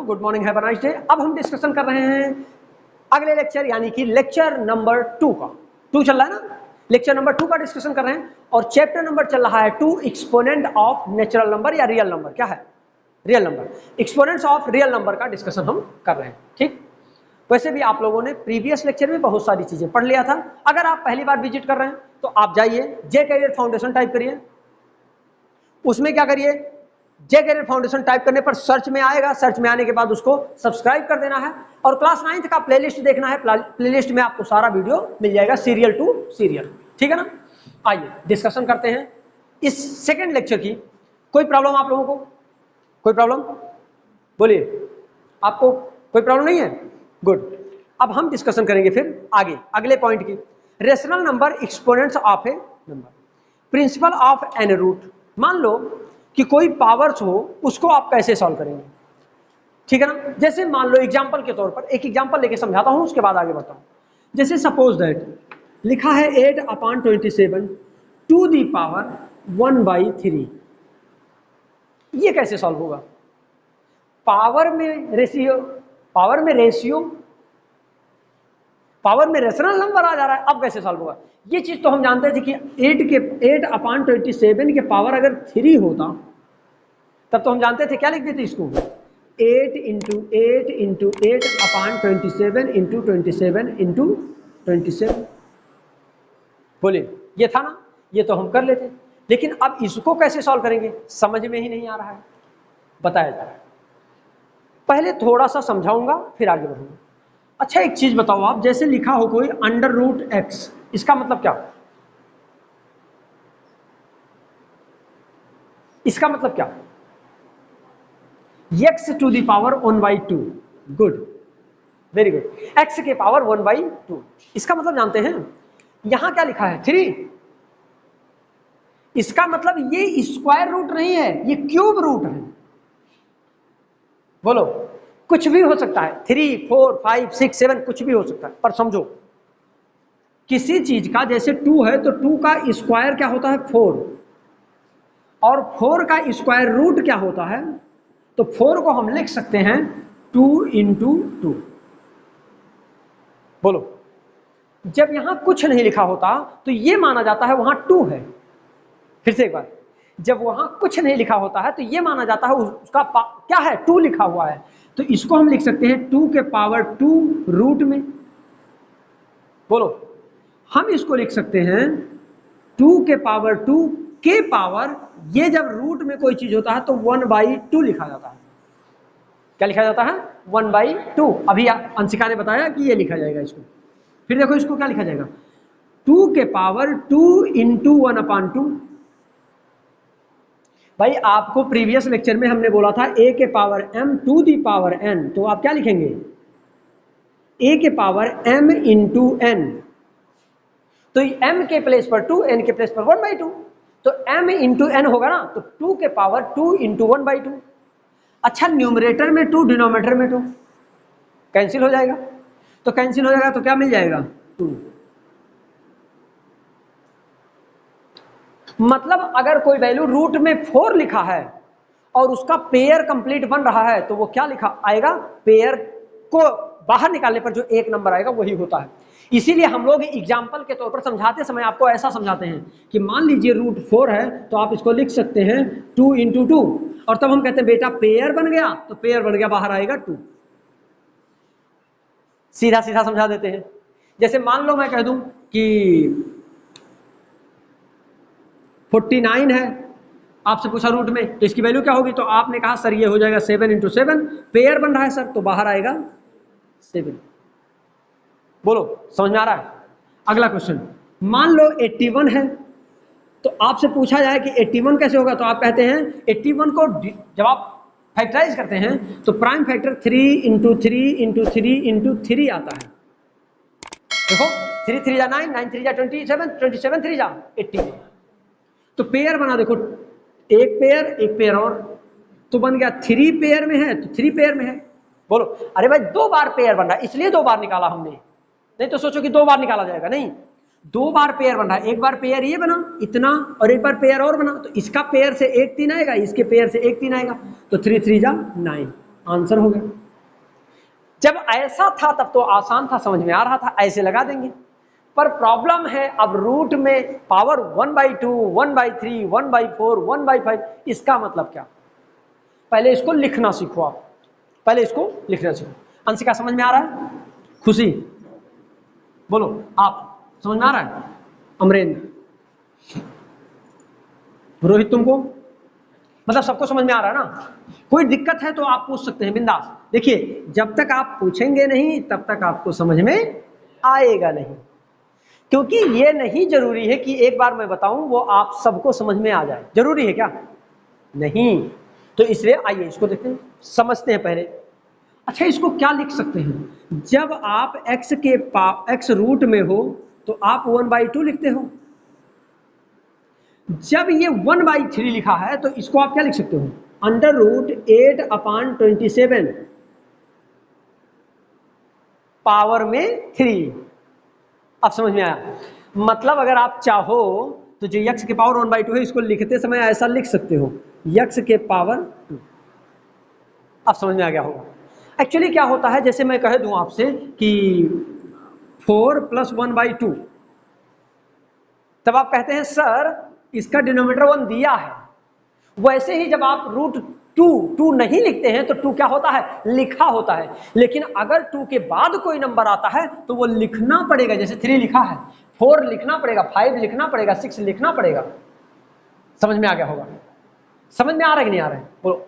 Good morning, have a nice day. अब हम discussion कर रहे हैं अगले लेक्चर यानी कि लेक्चर नंबर 2 का। 2 चल रहा है ना, लेक्चर नंबर 2 का डिस्कशन कर रहे हैं और चैप्टर नंबर चल रहा है 2, एक्सपोनेंट ऑफ नेचुरल नंबर या रियल नंबर। क्या है? Real number. Exponents of real number का डिस्कशन हम कर रहे हैं। ठीक, वैसे भी आप लोगों ने प्रीवियस लेक्चर में बहुत सारी चीजें पढ़ लिया था। अगर आप पहली बार विजिट कर रहे हैं तो आप जाइए जे कैरियर फाउंडेशन टाइप करिए, उसमें क्या करिए, जे कैरियर फाउंडेशन टाइप करने पर सर्च में आएगा, सर्च में आने के बाद उसको सब्सक्राइब कर देना है और क्लास 9th का प्लेलिस्ट देखना है। प्लेलिस्ट में आपको सारा वीडियो मिल जाएगा सीरियल टू सीरियल। ठीक है ना, आइए डिस्कशन करते हैं इस सेकंड लेक्चर की। कोई प्रॉब्लम आप लोगों को? कोई प्रॉब्लम बोलिए, आपको कोई प्रॉब्लम नहीं है? गुड। अब हम डिस्कशन करेंगे फिर आगे अगले पॉइंट की, rational number exponents of a number, principal of n root. मान लो कि कोई पावर्स हो, उसको आप कैसे सॉल्व करेंगे? ठीक है ना, जैसे मान लो एग्जांपल के तौर पर एक एग्जांपल लेके समझाता हूं, उसके बाद आगे बढ़ता हूं। जैसे सपोज दैट लिखा है 8/27 टू दी पावर 1/3। ये कैसे सॉल्व होगा? पावर में रेशियो, पावर में रेशियो, पावर में रेशनल नंबर आ जा रहा है, अब कैसे सॉल्व होगा? ये चीज तो हम जानते थे कि 8/27 के पावर अगर 3 होता तब तो हम जानते थे, क्या लिख देते इसको, 8 × 8 × 8/27 × 27 × 27। बोलिए, ये था ना, ये तो हम कर लेते, लेकिन अब इसको कैसे सॉल्व करेंगे समझ में ही नहीं आ रहा है, बताया जा रहा है। पहले थोड़ा सा समझाऊंगा फिर आगे बढ़ूंगा। अच्छा एक चीज बताओ आप, जैसे लिखा हो कोई √x, इसका मतलब क्या? इसका मतलब क्या? x to the power 1/2। Good, very good, x के पावर 1/2। इसका मतलब जानते हैं, यहां क्या लिखा है 3। इसका मतलब ये स्क्वायर रूट नहीं है, ये क्यूब रूट है। बोलो, कुछ भी हो सकता है, 3, 4, 5, 6, 7 कुछ भी हो सकता है, पर समझो किसी चीज का जैसे 2 है तो 2 का स्क्वायर क्या होता है 4, और 4 का स्क्वायर रूट क्या होता है, तो 4 को हम लिख सकते हैं 2 × 2। बोलो, जब यहां कुछ नहीं लिखा होता तो यह माना जाता है वहां 2 है। फिर से एक बार, जब वहां कुछ नहीं लिखा होता है तो यह माना जाता है उसका क्या है, 2 लिखा हुआ है, तो इसको हम लिख सकते हैं 2 के पावर 2 रूट में। बोलो, हम इसको लिख सकते हैं 2 के पावर 2 के पावर, ये जब रूट में कोई चीज होता है तो 1/2 लिखा जाता है। क्या लिखा जाता है? 1/2। अभी अंशिका ने बताया कि ये लिखा जाएगा इसको। फिर देखो इसको क्या लिखा जाएगा, 2 के पावर 2 × 1/2। भाई आपको प्रीवियस लेक्चर में हमने बोला था a के power m to the power n, तो आप क्या लिखेंगे, a के पावर m × n। तो m के प्लेस पर 2, n के प्लेस पर 1/2, तो m × n होगा ना, तो 2 के पावर 2 × 1/2। अच्छा, न्यूमरेटर में 2, डिनोमिनेटर में 2, कैंसिल हो जाएगा, तो कैंसिल हो जाएगा तो क्या मिल जाएगा 2। मतलब अगर कोई वैल्यू रूट में 4 लिखा है और उसका पेयर कंप्लीट बन रहा है तो वो क्या लिखा आएगा, पेयर को बाहर निकालने पर जो एक नंबर आएगा वही होता है। इसीलिए हम लोग एग्जाम्पल के तौर पर समझाते समय आपको ऐसा समझाते हैं कि मान लीजिए √4 है तो आप इसको लिख सकते हैं 2 × 2, और तब हम कहते हैं बेटा पेयर बन गया, तो पेयर बन गया, बाहर आएगा 2। सीधा सीधा समझा देते हैं। जैसे मान लो मैं कह दूं कि 49 है, आपसे पूछा रूट में तो इसकी वैल्यू क्या होगी, तो आपने कहा सर ये हो जाएगा 7 × 7, पेयर बन रहा है सर तो बाहर आएगा 7। बोलो, समझ में आ रहा है? अगला क्वेश्चन, मान लो 81 है, तो आपसे पूछा जाए कि 81 कैसे होगा, तो आप कहते हैं 81 को जब आप फैक्टराइज करते हैं तो प्राइम फैक्टर 3 × 3 × 3 × 3 आता है। देखो 3 3 जा 9, 9 3 जा 27, 27 3 जा 81। तो पेयर बना, देखो एक पेयर और, तो बन गया 3 पेयर में है तो 3 पेयर में है। बोलो, अरे भाई 2 बार पेयर बन रहा है इसलिए 2 बार निकाला हमने, नहीं तो सोचो कि 2 बार निकाला जाएगा, नहीं, 2 बार पेयर बन रहा है। एक बार पेयर ये बना इतना और एक बार पेयर और बना, तो इसका पेयर से 1 3 आएगा, इसके पेयर से 1 3 आएगा, तो 3 3 जा 9। आंसर हो गया। जब ऐसा था तब तो आसान था, समझ में आ रहा था, ऐसे लगा देंगे। पर प्रॉब्लम है अब रूट में पावर 1/2, 1/3, 1/4, 1/5, इसका मतलब क्या? पहले इसको लिखना सीखो आप, पहले इसको लिखना सीखो। अंशिका समझ में आ रहा है? खुशी बोलो, आप समझ में आ रहा है? अमरेंद्र, रोहित, तुमको मतलब सबको समझ में आ रहा है ना? कोई दिक्कत है तो आप पूछ सकते हैं बिंदास। देखिए जब तक आप पूछेंगे नहीं तब तक आपको समझ में आएगा नहीं, क्योंकि ये नहीं जरूरी है कि एक बार मैं बताऊं वो आप सबको समझ में आ जाए। जरूरी है क्या? नहीं। तो इसलिए आइए इसको देखते हैं, समझते हैं पहले। अच्छा इसको क्या लिख सकते हैं? जब आप x रूट में हो तो आप 1/2 लिखते हो। जब ये 1/3 लिखा है तो इसको आप क्या लिख सकते हो? √8/27 पावर में 3। अब समझ में आया? मतलब अगर आप चाहो तो जो x के पावर 1/2 है इसको लिखते समय ऐसा लिख सकते हो, x के पावर 2। अब समझ में आ गया होगा। एक्चुअली क्या होता है, जैसे मैं कह दूं आपसे कि 4 + 1/2, तब आप कहते हैं सर इसका डिनोमिनेटर 1 दिया है। वैसे ही जब आप √2 नहीं लिखते हैं तो 2 क्या होता है? लिखा होता है। लेकिन अगर 2 के बाद कोई नंबर आता है तो वो लिखना पड़ेगा। जैसे 3 लिखा है, 4 लिखना पड़ेगा, 5 लिखना पड़ेगा, 6 लिखना पड़ेगा। समझ में आ गया होगा? समझ में आ रहा है कि नहीं आ रहा है? बोलो।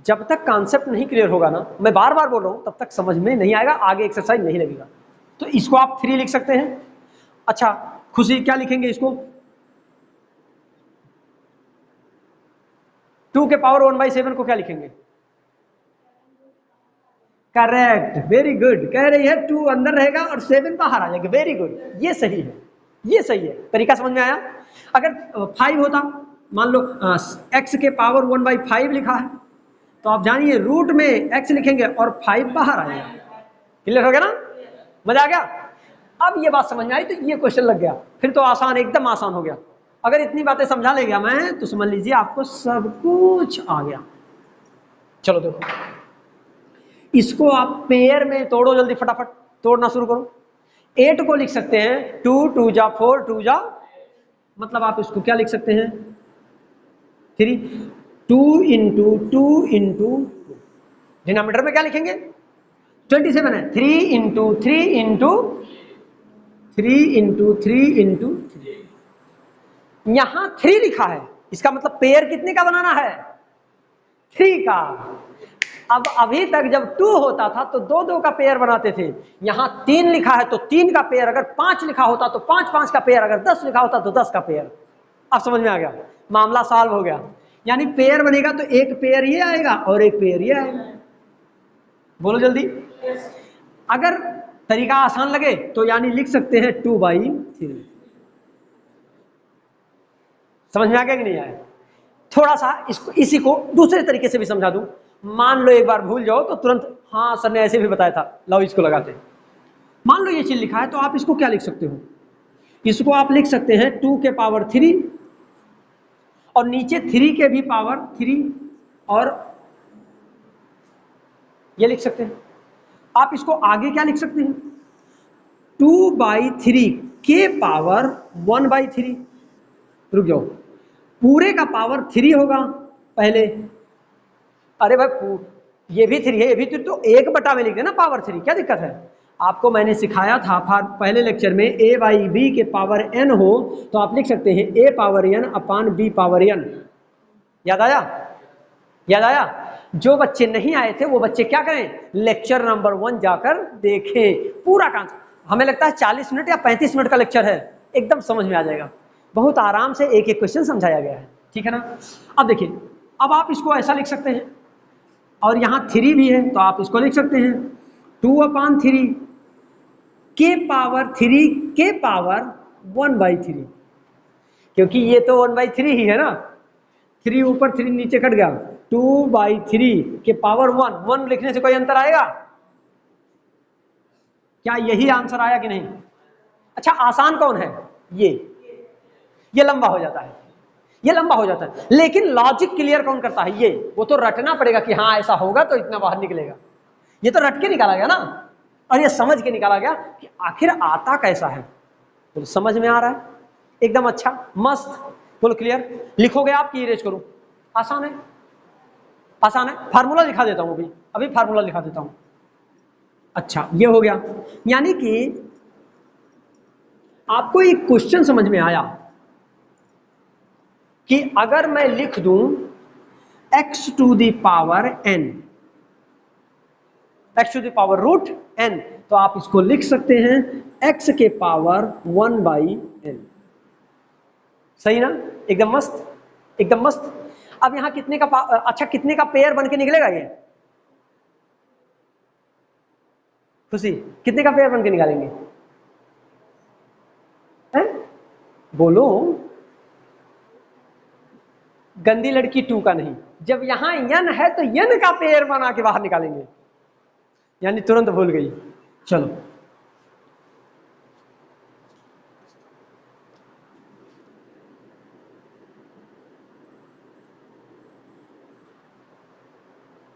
जब तक कॉन्सेप्ट नहीं क्लियर होगा ना, मैं बार बार बोल रहा हूं, तब तक समझ में नहीं आएगा, आगे एक्सरसाइज नहीं लगेगा। तो इसको आप 3 लिख सकते हैं। अच्छा खुशी क्या लिखेंगे इसको? 2 के पावर 1/7 को क्या लिखेंगे? Correct, very good. कह रही है 2 अंदर रहेगा और 7 बाहर आ जाएगा। वेरी गुड, ये सही है, ये सही है। तरीका समझ में आया? अगर 5 होता, मान लो x के पावर 1/5 लिखा है, तो आप जानिए रूट में x लिखेंगे और 5 बाहर आएगा। क्लियर हो गया ना? मजा आ गया? अब ये बात समझ में आई तो ये क्वेश्चन लग गया, फिर तो आसान, एकदम आसान हो गया। अगर इतनी बातें समझा ले गया मैं तो समझ लीजिए आपको सब कुछ आ गया। चलो देखो, इसको आप पेयर में तोड़ो, जल्दी फटाफट तोड़ना शुरू करो। 8 को लिख सकते हैं 2 2 जा 4 2 जा, मतलब आप इसको क्या लिख सकते हैं? 3। 2 × 2 × 2। डिनोमिनेटर में क्या लिखेंगे? 27 है। 3 × 3 × 3 × 3 × 3। यहां 3 लिखा है, इसका मतलब पेयर कितने का बनाना है? 3 का। अब अभी तक जब 2 होता था तो 2 2 का पेयर बनाते थे। यहां 3 लिखा है तो 3 का पेयर, अगर 5 लिखा होता तो 5 5 का पेयर, अगर 10 लिखा होता तो 10 का पेयर। अब समझ में आ गया? मामला सॉल्व हो गया। यानी पेयर बनेगा तो एक पेयर ये आएगा और एक पेयर ये आएगा। बोलो जल्दी। अगर तरीका आसान लगे तो यानी लिख सकते हैं 2/3। समझ में आ गया कि नहीं आया? थोड़ा सा इसको, इसी को दूसरे तरीके से भी समझा दूं। मान लो एक बार भूल जाओ तो तुरंत, हाँ सर ने ऐसे भी बताया था, लो इसको लगाते हैं। मान लो ये चीज लिखा है तो आप इसको क्या लिख सकते हो? इसको आप लिख सकते हैं 2 के पावर 3 और नीचे 3 के भी पावर 3, और ये लिख सकते हैं। आप इसको आगे क्या लिख सकते हैं? 2/3 के पावर 1/3। रुक जाओ, पूरे का पावर 3 होगा पहले। अरे भाई ये भी 3 है, ये भी 3, तो 1/, में लिख देना पावर 3, क्या दिक्कत है? आपको मैंने सिखाया था पहले लेक्चर में a/b के पावर n हो तो आप लिख सकते हैं a/n/b/n। याद आया? याद आया? जो बच्चे नहीं आए थे वो बच्चे क्या करें? लेक्चर नंबर 1 जाकर देखें पूरा काम। हमें लगता है 40 मिनट या 35 मिनट का लेक्चर है, एकदम समझ में आ जाएगा। बहुत आराम से एक एक क्वेश्चन समझाया गया है, ठीक है ना? अब देखिए, अब आप इसको ऐसा लिख सकते हैं, और यहां 3 भी है तो आप इसको लिख सकते हैं 2/3 के पावर 3 के पावर 1/3, क्योंकि ये तो 1/3 ही है ना। 3 ऊपर 3 नीचे कट गया, 2/3 के पावर 1 लिखने से कोई अंतर आएगा क्या? यही आंसर आया कि नहीं? अच्छा आसान कौन है? ये लंबा हो जाता है, ये लंबा हो जाता है। लेकिन लॉजिक क्लियर कौन करता है? ये, वो तो रटना पड़ेगा कि हाँ ऐसा होगा तो इतना बाहर निकलेगा। ये तो रट के निकाला गया ना, और ये समझ के निकाला गया कि आखिर आता कैसा है। तो समझ में आ रहा है एकदम अच्छा मस्त, बोलो क्लियर। लिखोगे आप कि इरेज करूं? आसान है, आसान है। फार्मूला लिखा देता हूं, अभी फार्मूला लिखा देता हूं। अच्छा ये हो गया, यानी कि आपको एक क्वेश्चन समझ में आया कि अगर मैं लिख दूं x to the power n, x to the power root n, तो आप इसको लिख सकते हैं x के पावर 1/n। सही ना? एकदम मस्त, एकदम मस्त। अब यहां कितने का अच्छा कितने का पेयर बन के निकलेगा ये? खुशी, कितने का पेयर बन के निकालेंगे? हैं? बोलो। गंदी लड़की 2 का नहीं, जब यहां n है तो n का पेयर बना के बाहर निकालेंगे। यानी तुरंत भूल गई। चलो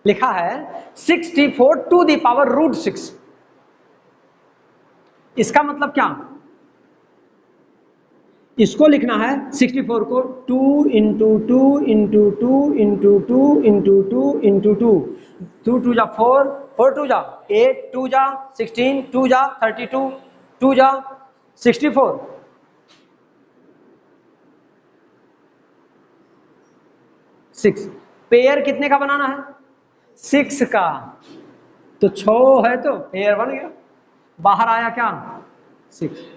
लिखा है 64 टू द पावर रूट 6। इसका मतलब क्या? इसको लिखना है 64 को 2 into 2 into 2 into 2 into 2 into 2, 2 2 जा 4, 4 2 जा 8, 2 जा 16, 2 जा 32, 2 जा 64। सिक्स पेयर कितने का बनाना है? 6 का। तो 6 है तो पेयर बन गया, बाहर आया क्या? 6।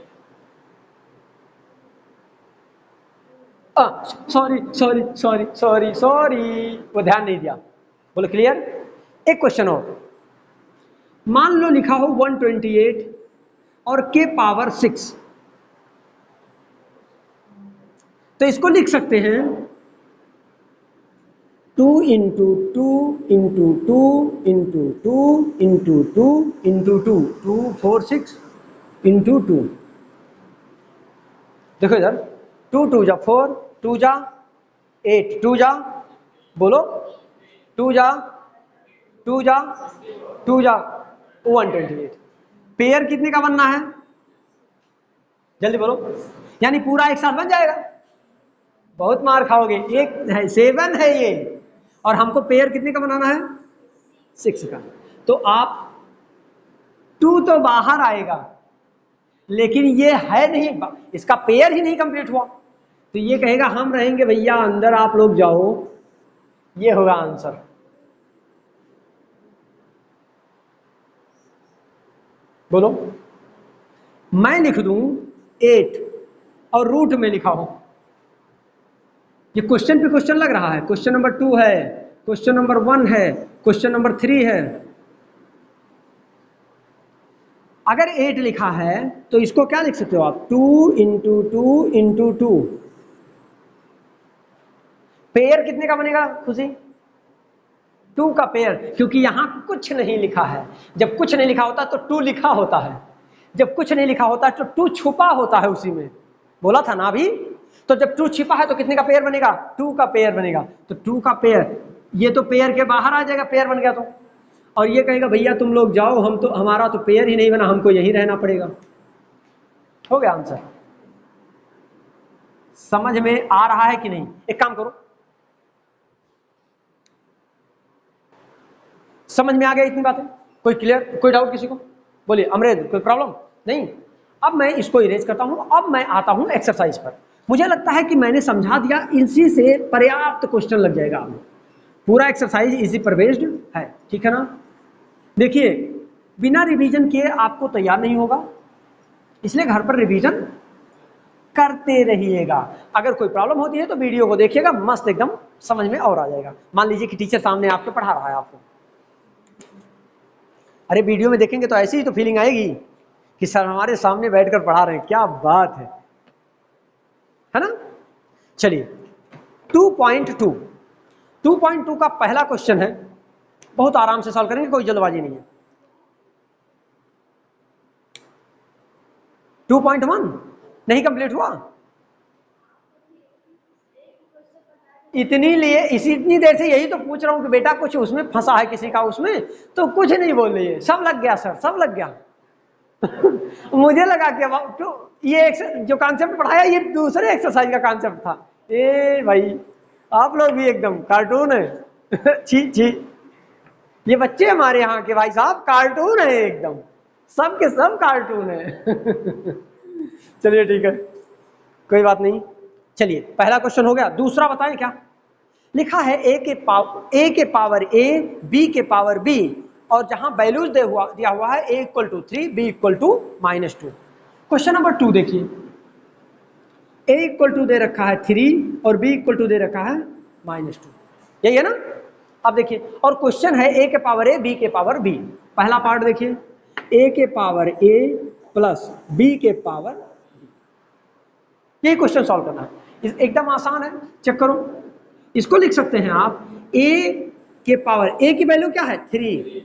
Sorry sorry sorry sorry sorry, वो ध्यान नहीं दिया। बोलो क्लियर। एक क्वेश्चन और, मान लो लिखा हो 128 और के पावर 6, तो इसको लिख सकते हैं 2 into 2 into 2 into 2 into 2 into 2, 2 4 6 into 2। देखो इधर, 2 2 जा 4, 2 जा 8, 2 जा, बोलो 2 जा 2 जा 2 जा 128। पेयर कितने का बनना है? जल्दी बोलो। यानी पूरा एक साथ बन जाएगा। बहुत मार खाओगे, एक है 7 है ये, और हमको पेयर कितने का बनाना है? 6 का। तो आप 2 तो बाहर आएगा, लेकिन ये है नहीं, इसका पेयर ही नहीं कंप्लीट हुआ, तो ये कहेगा हम रहेंगे भैया अंदर, आप लोग जाओ। ये होगा आंसर। बोलो। मैं लिख दूं 8 और रूट में लिखा हो, ये क्वेश्चन पे क्वेश्चन लग रहा है। क्वेश्चन नंबर 2 है, क्वेश्चन नंबर 1 है, क्वेश्चन नंबर 3 है। अगर 8 लिखा है तो इसको क्या लिख सकते हो आप? 2 इंटू 2 इंटू 2। पेयर कितने का बनेगा खुशी? 2 का पेयर, क्योंकि यहां कुछ नहीं लिखा है। जब कुछ नहीं लिखा होता तो 2 लिखा होता है, जब कुछ नहीं लिखा होता तो 2 छुपा होता है उसी में। बोला था ना अभी। तो जब 2 छिपा है तो कितने का पेयर बनेगा? 2 का पेयर बनेगा। तो 2 का पेयर, ये तो पेयर के बाहर आ जाएगा, पेयर बन गया तो। और ये कहेगा भैया तुम लोग जाओ, हम तो, हमारा तो पेयर ही नहीं बना, हमको यहीं रहना पड़ेगा। हो गया आंसर। समझ में आ रहा है कि नहीं? एक काम करो, समझ में आ गया इतनी बातें? कोई क्लियर, कोई डाउट किसी को? बोलिए अमरेंद्र, कोई प्रॉब्लम नहीं? अब मैं इसको इरेज करता हूं, अब मैं आता हूं एक्सरसाइज पर। मुझे लगता है कि मैंने समझा दिया, इसी से पर्याप्त क्वेश्चन लग जाएगा आपको। पूरा एक्सरसाइज इसी पर बेस्ड है, ठीक है ना? देखिए, बिना रिवीजन किए आपको तैयार नहीं होगा, इसलिए घर पर रिवीजन करते रहिएगा। अगर कोई प्रॉब्लम होती है तो वीडियो को देखिएगा, मस्त एकदम समझ में और आ जाएगा। मान लीजिए कि टीचर सामने आपको पढ़ा रहा है आपको, अरे वीडियो में देखेंगे तो ऐसी ही तो फीलिंग आएगी कि सर हमारे सामने बैठकर पढ़ा रहे हैं, क्या बात है ना? चलिए 2.2, 2.2 का पहला क्वेश्चन है, बहुत आराम से सॉल्व करेंगे, कोई जल्दबाजी नहीं है। 2.1 नहीं कंप्लीट हुआ? इतनी लिए इतनी देर से यही तो पूछ रहा हूँ कि बेटा कुछ उसमें फंसा है किसी का उसमें, तो कुछ नहीं बोल रही है। सब लग गया सर, सब लग गया। मुझे लगा कि तो ये जो कॉन्सेप्ट पढ़ाया ये दूसरे एक्सरसाइज का कॉन्सेप्ट था। ए भाई आप लोग भी एकदम कार्टून है। छी छी, ये बच्चे हमारे यहाँ के भाई साहब कार्टून है एकदम, सब के सब कार्टून है। चलिए ठीक है, कोई बात नहीं। चलिए पहला क्वेश्चन हो गया। दूसरा बताएं क्या लिखा है, ए के पावर ए, बी के पावर बी, और जहां वैल्यूज दिया हुआ है a equal to 3, b equal to -2। Question number 2 देखिए, a इक्वल टू दे रखा है 3 और b इक्वल टू दे रखा है -2, यही है ना। अब देखिए, और क्वेश्चन है a के पावर a, b के पावर b। पहला पार्ट देखिए, a के पावर a प्लस b के पावर b, यही क्वेश्चन सॉल्व करना है। एकदम आसान है, चेक करो। इसको लिख सकते हैं आप, a के पावर a की वैल्यू क्या है 3,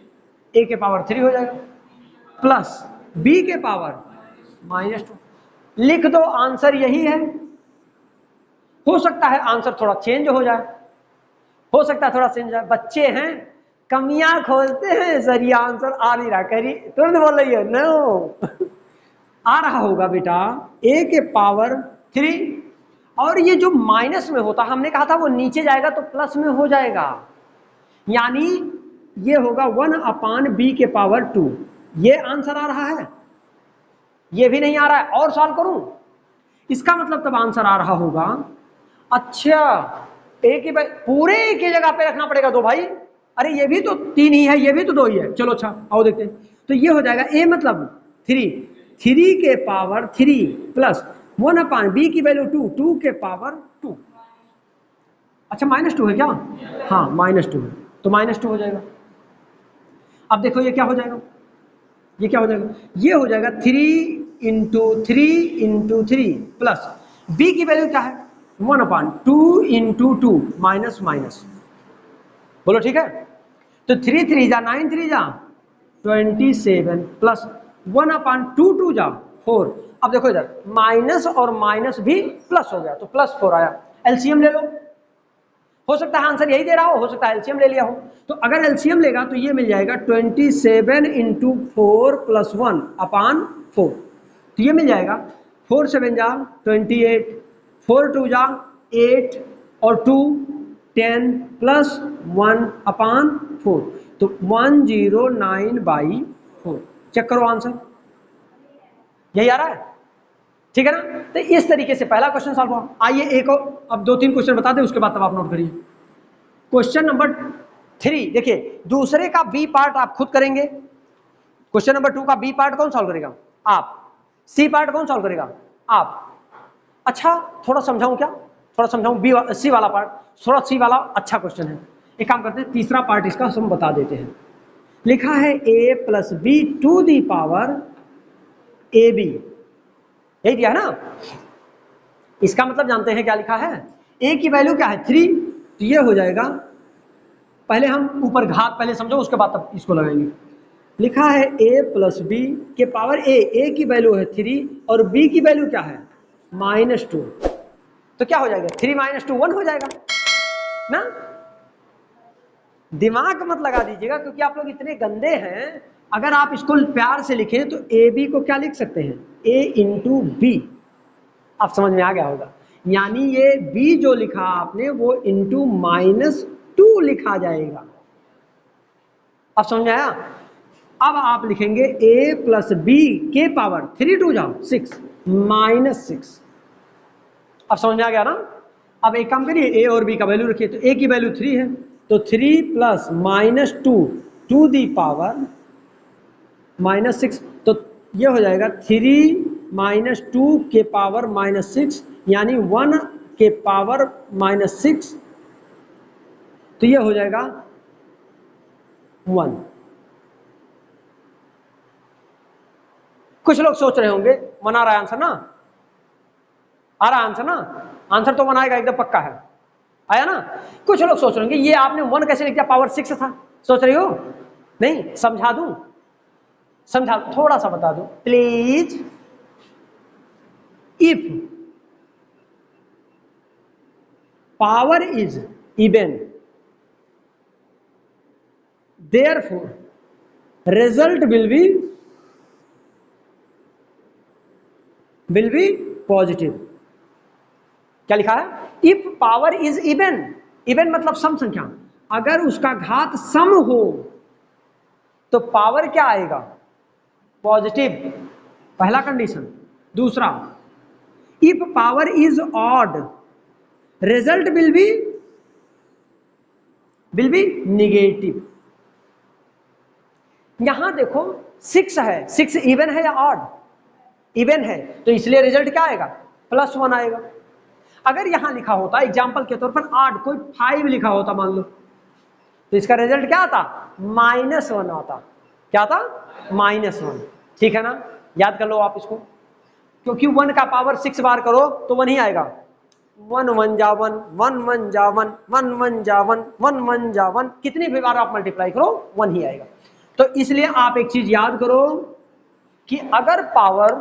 a के पावर 3 हो जाएगा, प्लस b के पावर -2। लिख दो, आंसर यही है। हो सकता है आंसर थोड़ा चेंज हो जाए, हो सकता है थोड़ा चेंज जाए। बच्चे हैं, कमियां खोलते हैं सर, ये आंसर आ नहीं रहा, कह रही तुरंत बोल रही है नो। आ रहा होगा बेटा a के पावर 3, और ये जो माइनस में होता हमने कहा था वो नीचे जाएगा तो प्लस में हो जाएगा, यानी ये होगा 1/b के पावर 2। ये आंसर आ रहा है, ये भी नहीं आ रहा है, और सॉल्व करूं, इसका मतलब तब आंसर आ रहा होगा। अच्छा, एक ही भाई पूरे एक ही जगह पे रखना पड़ेगा दो भाई, अरे ये भी तो 3 ही है, ये भी तो 2 ही है। चलो अच्छा आओ देखते हैं, तो ये हो जाएगा a मतलब 3 के पावर 3 प्लस 1/b की वैल्यू 2 के पावर 2। अच्छा -2 है क्या, हाँ -2 है, तो -2 हो जाएगा। अब देखो ये क्या हो जाएगा, ये क्या हो जाएगा, ये हो जाएगा 3 × 3 × 3 प्लस b की वैल्यू क्या है 1/2 × 2 माइनस माइनस, बोलो ठीक है। तो 3 3 जा 9 3 जा 27 प्लस 1/2 2 जा 4। अब देखो इधर माइनस और माइनस भी प्लस हो गया, तो +4 आया। एलसीएम ले लो, हो सकता है आंसर यही दे रहा हो सकता है एलसीएम ले लिया हो। तो अगर एलसीएम लेगा तो ये मिल जाएगा 27 × 4 + 1/4, तो ये मिल जाएगा 4 7 जा 28, 4 2 जा 8 और 2 10 प्लस 1/4, तो 109/4। चेक करो आंसर, यही आ रहा है, ठीक है ना। तो इस तरीके से पहला क्वेश्चन सॉल्व हुआ। आइए एक और, अब 2-3 क्वेश्चन बता दें, उसके बाद तब आप नोट करिए। क्वेश्चन नंबर 3 देखिए, दूसरे का बी पार्ट आप खुद करेंगे। क्वेश्चन नंबर 2 का बी पार्ट कौन सॉल्व करेगा, आप। सी पार्ट कौन सॉल्व करेगा, आप। अच्छा थोड़ा समझाऊं क्या, थोड़ा समझाऊं बी सी वाला पार्ट, थोड़ा सी वाला अच्छा क्वेश्चन है। एक काम करते हैं, तीसरा पार्ट इसका हम बता देते हैं। लिखा है a + b to the power ab, यही दिया है ना। इसका मतलब जानते हैं क्या लिखा है, a की वैल्यू क्या है 3, तो ये हो जाएगा, पहले हम ऊपर घात पहले समझो, उसके बाद तब इसको लगाएंगे। लिखा है a + b के पावर a की वैल्यू है 3 और b की वैल्यू क्या है -2, तो क्या हो जाएगा 3 - 2 1 हो जाएगा ना। दिमाग मत लगा दीजिएगा क्योंकि आप लोग इतने गंदे हैं। अगर आप इसको प्यार से लिखें तो ए बी को क्या लिख सकते हैं, a × b। आप समझ में आ गया होगा, यानी ये b जो लिखा आपने वो ×-2 लिखा जाएगा। अब समझ में आया। अब आप लिखेंगे a + b के पावर 3 2 जाओ 6 -6। अब समझ में आ गया ना। अब एक काम करिए, a और b का वैल्यू रखिए, तो a की वैल्यू 3 है, तो 3 + -2 टू दी पावर -6, तो ये हो जाएगा 3 - 2 के पावर -6, यानी 1 के पावर -6, तो ये हो जाएगा 1। कुछ लोग सोच रहे होंगे मना रहा है आंसर ना, आ रहा आंसर ना, आंसर तो बनाएगा एकदम पक्का है, आया ना। कुछ लोग सोच रहे होंगे ये आपने 1 कैसे लिख दिया, पावर 6 था, सोच रही हो। नहीं, समझा दूं, समझा थोड़ा सा बता दूं please. If power is even, therefore result will be positive। क्या लिखा है? If power is even, even मतलब सम संख्या, अगर उसका घात सम हो तो पावर क्या आएगा? पॉजिटिव, पहला कंडीशन। दूसरा, if power is odd result will be negative. यहां देखो 6 है, 6 इवन है या ऑड? इवन है, तो इसलिए रिजल्ट क्या आएगा? +1 आएगा। अगर यहां लिखा होता एग्जाम्पल के तौर पर ऑड, कोई 5 लिखा होता मान लो, तो इसका रिजल्ट क्या आता? -1 आता। क्या था? -1। ठीक है ना? याद कर लो आप इसको, क्योंकि 1 का पावर 6 बार करो तो 1 ही आएगा। 1 1 जा 1, 1 1 जा 1, 1 1 जा 1, 1 1 जा 1, कितनी भी बार आप मल्टीप्लाई करो 1 ही आएगा। तो इसलिए आप एक चीज याद करो कि अगर पावर,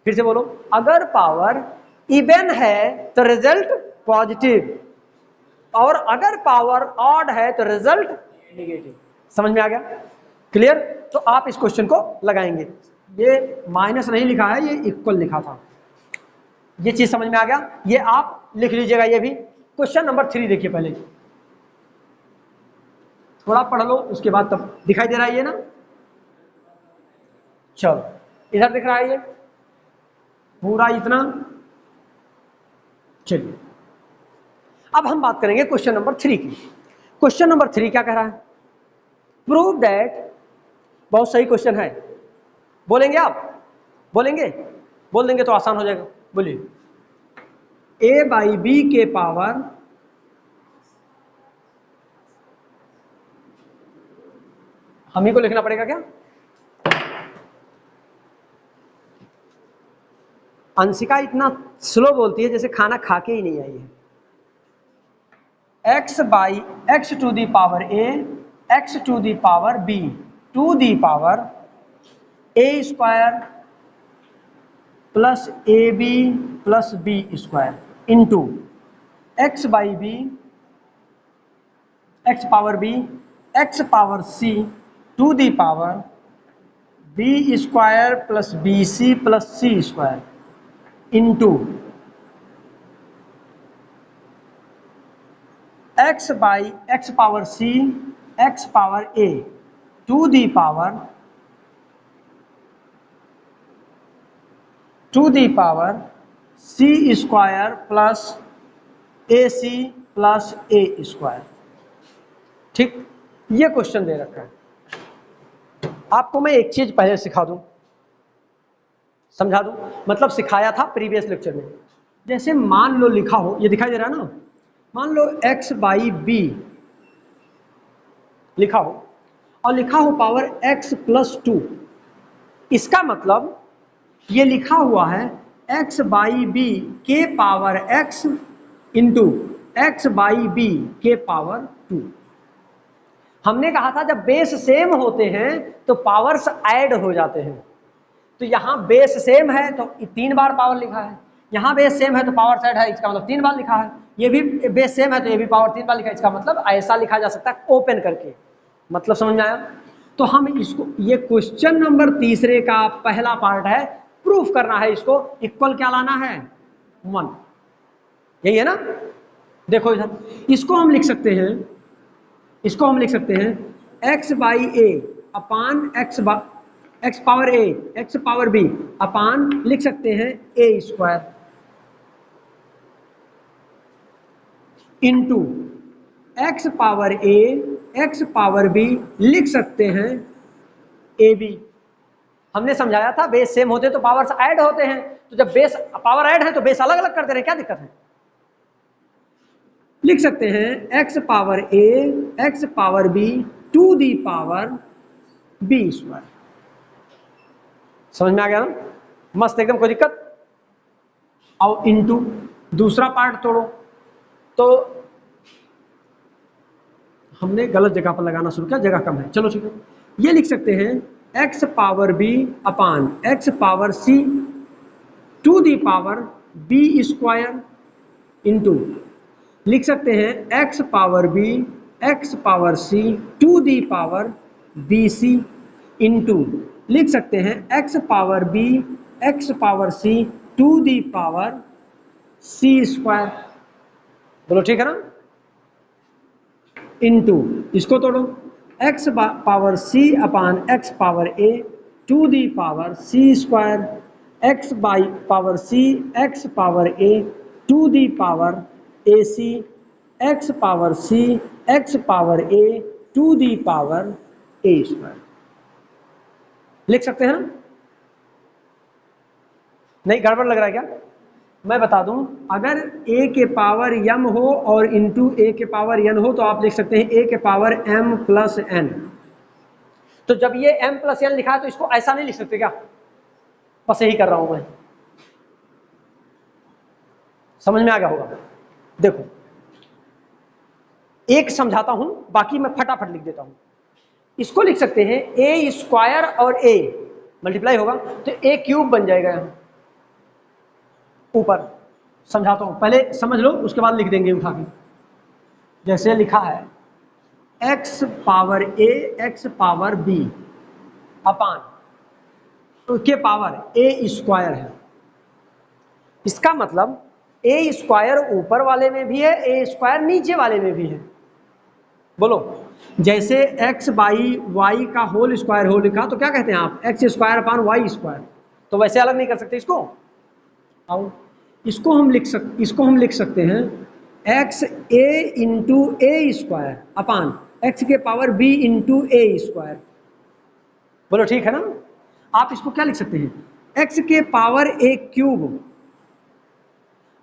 फिर से बोलो, अगर पावर इवन है तो रिजल्ट पॉजिटिव, और अगर पावर ऑड है तो रिजल्ट नेगेटिव। समझ में आ गया? क्लियर? तो आप इस क्वेश्चन को लगाएंगे। ये माइनस नहीं लिखा है, ये इक्वल लिखा था। ये चीज समझ में आ गया? ये आप लिख लीजिएगा। ये भी क्वेश्चन नंबर 3 देखिए, पहले थोड़ा पढ़ लो, उसके बाद तब दिखाई दे रहा है ये ना। चलो, इधर दिख रहा है ये पूरा इतना। चलिए, अब हम बात करेंगे क्वेश्चन नंबर 3 की। क्वेश्चन नंबर 3 क्या कह रहा है? प्रूव दैट, बहुत सही क्वेश्चन है। बोलेंगे आप? बोलेंगे? बोल देंगे तो आसान हो जाएगा। बोलिए। a/b के पावर हम ही को लिखना पड़ेगा क्या? अंशिका इतना स्लो बोलती है जैसे खाना खा के ही नहीं आई है। x to the power a, x to the power b, to the power a square plus ab plus b square into x by b, x power b, x power c to the power b square plus bc plus c square into x by x power c, x power a to the power c square plus ac plus a square। ठीक, ये question दे रखा है। आपको मैं एक चीज पहले सिखा दूं, समझा दूं, मतलब सिखाया था प्रीवियस लेक्चर में। जैसे मान लो लिखा हो, ये दिखाई दे रहा है ना, मान लो x/b लिखा हो और लिखा हो पावर x + 2। इसका मतलब ये लिखा हुआ है x/b के पावर x इंटू x/b के पावर 2। हमने कहा था जब बेस सेम होते हैं तो पावर्स ऐड हो जाते हैं। तो यहाँ बेस सेम है तो 3 बार पावर लिखा है, यहाँ बेस सेम है तो पावर ऐड है, इसका मतलब 3 बार लिखा है। ये भी बेस सेम है तो ये भी पावर 3 बार लिखा है, इसका मतलब ऐसा लिखा जा सकता है ओपन करके। मतलब समझ में आया? तो हम इसको, ये क्वेश्चन नंबर 3 का पहला पार्ट है, प्रूफ करना है इसको। इक्वल क्या लाना है? 1। यही है ना? देखो इधर, इसको हम लिख सकते हैं, इसको हम लिख सकते हैं x/a upon x power a, x power b अपान लिख सकते हैं a square into x power a, x power b लिख सकते हैं ab। हमने समझाया था बेस सेम होते तो पावर्स ऐड होते हैं, तो जब बेस पावर ऐड है तो बेस अलग अलग करते रहे, क्या दिक्कत है? लिख सकते हैं x power a, x power b to the power b square. समझ में आ गया ना? मस्त एकदम, कोई दिक्कत? और इंटू दूसरा पार्ट तोड़ो, तो हमने गलत जगह पर लगाना शुरू किया, जगह कम है। चलो ठीक है, ये लिख सकते हैं x power b upon x power c to the power b square into लिख सकते हैं x power b x power c to the power b c into, लिख सकते हैं x power b x power c to the power c square. बोलो ठीक है ना। इंटू, इसको तोड़ो, x power c upon x power a to the power c square, x by power c x power a to the power a c, x power c x power a to the power a square. लिख सकते हैं ना? नहीं गड़बड़ लग रहा है क्या? मैं बता दूं, अगर a के पावर m हो और इंटू a के पावर n हो तो आप लिख सकते हैं a के पावर m प्लस n। तो जब ये m प्लस n लिखा है तो इसको ऐसा नहीं लिख सकते क्या? बस यही कर रहा हूं मैं, समझ में आ गया होगा। देखो एक समझाता हूं, बाकी मैं फटाफट लिख देता हूं। इसको लिख सकते हैं a स्क्वायर और a मल्टीप्लाई होगा तो a क्यूब बन जाएगा यहां ऊपर। समझाता हूं, पहले समझ लो उसके बाद लिख देंगे उठा के। जैसे लिखा है x power a x power b अपान के पावर a स्क्वायर है। इसका मतलब a स्क्वायर ऊपर वाले में भी है, a स्क्वायर नीचे वाले में भी है। बोलो, जैसे x बाई वाई का होल स्क्वायर हो लिखा तो क्या कहते हैं आप, x square upon y square. तो वैसे अलग नहीं कर सकते इसको। आओ इसको हम लिख सकते हैं एक्स ए इंटू ए स्क्वायर अपान एक्स के पावर बी इंटू ए स्क्वायर। बोलो ठीक है ना। आप इसको क्या लिख सकते हैं, एक्स के पावर ए क्यूब,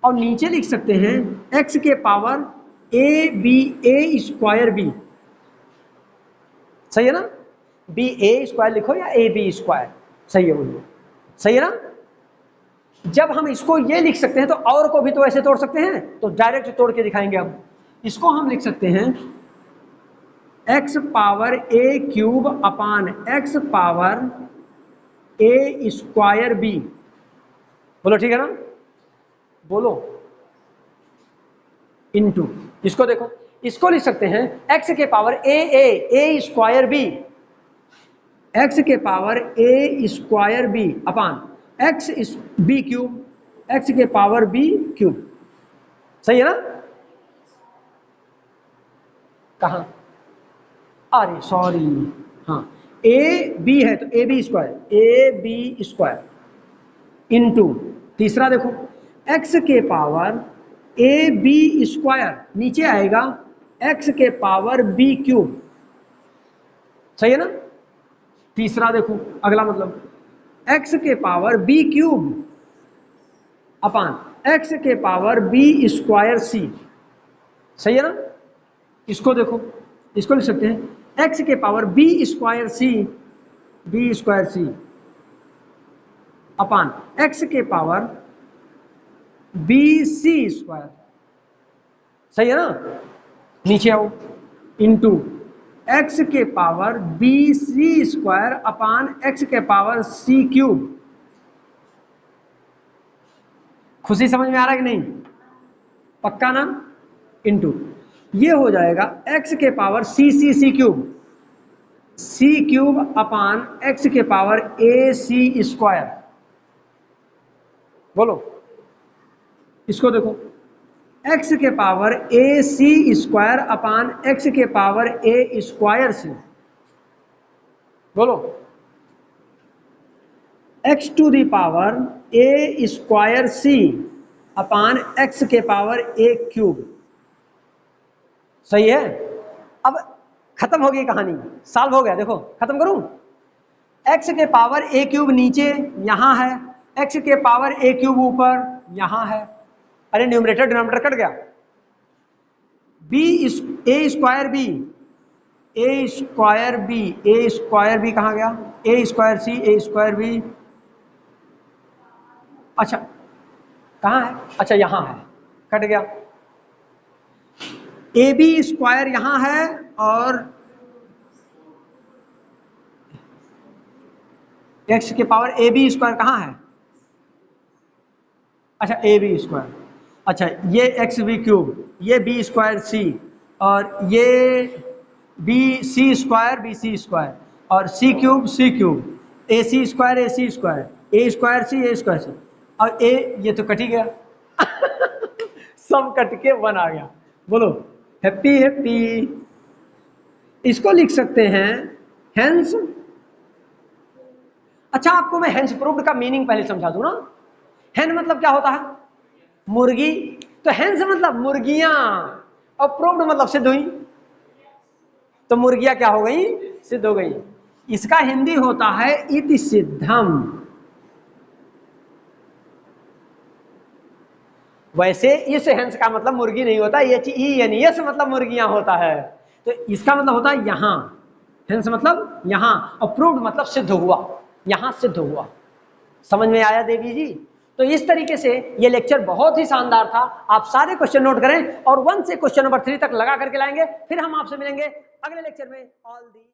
और नीचे लिख सकते हैं एक्स के power A b a square b. सही है ना? बी ए स्क्वायर लिखो या ए बी स्क्वायर, सही है बोलिए, सही है ना। जब हम इसको ये लिख सकते हैं तो और को भी तो ऐसे तोड़ सकते हैं, तो डायरेक्ट तोड़ के दिखाएंगे हम। इसको हम लिख सकते हैं x power a cube upon x power a square B. बोलो ठीक है ना। बोलो इनटू, इसको देखो, इसको लिख सकते हैं एक्स के power a square B, x के power a square B upon x b cube, x के पावर बी क्यूब। सही है ना। कहा, अरे सॉरी, हाँ ए बी है तो ए बी स्क्वायर इंटू, तीसरा देखो एक्स के पावर ए बी स्क्वायर, नीचे आएगा एक्स के पावर बी क्यूब। सही है ना। तीसरा देखो अगला, मतलब एक्स के power b cube upon x के पावर बी स्क्वायर सी। सही है ना। इसको देखो, इसको लिख सकते हैं एक्स के power b square c upon x के पावर बी सी स्क्वायर। सही है ना। नीचे आओ, इंटू एक्स के power b c square upon x के पावर सी क्यूब। खुशी समझ में आ रहा है कि नहीं? पक्का ना। इंटू ये हो जाएगा एक्स के power c cube upon x के पावर ए सी स्क्वायर। बोलो, इसको देखो एक्स के power a c square upon x के पावर ए स्क्वायर सी। बोलो, x to the power a square c upon x के पावर ए क्यूब। सही है। अब खत्म हो गई कहानी, सॉल्व हो गया। देखो खत्म करूं, एक्स के पावर ए क्यूब नीचे यहां है, एक्स के पावर ए क्यूब ऊपर यहां है। अरे न्यूमरेटर डिनोमिनेटर कट गया। बी ए स्क्वायर बी कहां गया, ए स्क्वायर बी। अच्छा कहां है, अच्छा यहां है, कट गया। ए बी स्क्वायर यहां है और एक्स के पावर ए बी स्क्वायर कहां है, अच्छा ए बी स्क्वायर, अच्छा ये एक्स बी क्यूब, ये बी स्क्वायर सी, और ये b c square b c square, और c cube, a c square a square c, और ए, ये तो कट ही गया सब कट के 1 आ गया। बोलो हैप्पी हैप्पी। इसको लिख सकते हैं हेंस। अच्छा, आपको मैं हेंस प्रूव्ड का मीनिंग पहले समझा दूं ना। हेन मतलब क्या होता है? मुर्गी। तो हेंस मतलब मुर्गियां, और प्रूव्ड मतलब सिद्ध हुई। तो मुर्गियां क्या हो गई? सिद्ध हो गई। इसका हिंदी होता है इति सिद्धम। वैसे इस हेंस का मतलब मुर्गी नहीं होता, यस मतलब मुर्गियां होता है। तो इसका मतलब होता है यहां। हेंस मतलब यहां, और प्रूव्ड मतलब सिद्ध हुआ, यहां सिद्ध हुआ। समझ में आया देवी जी? तो इस तरीके से ये लेक्चर बहुत ही शानदार था। आप सारे क्वेश्चन नोट करें और 1 से क्वेश्चन नंबर 3 तक लगा करके लाएंगे। फिर हम आपसे मिलेंगे अगले लेक्चर में। All the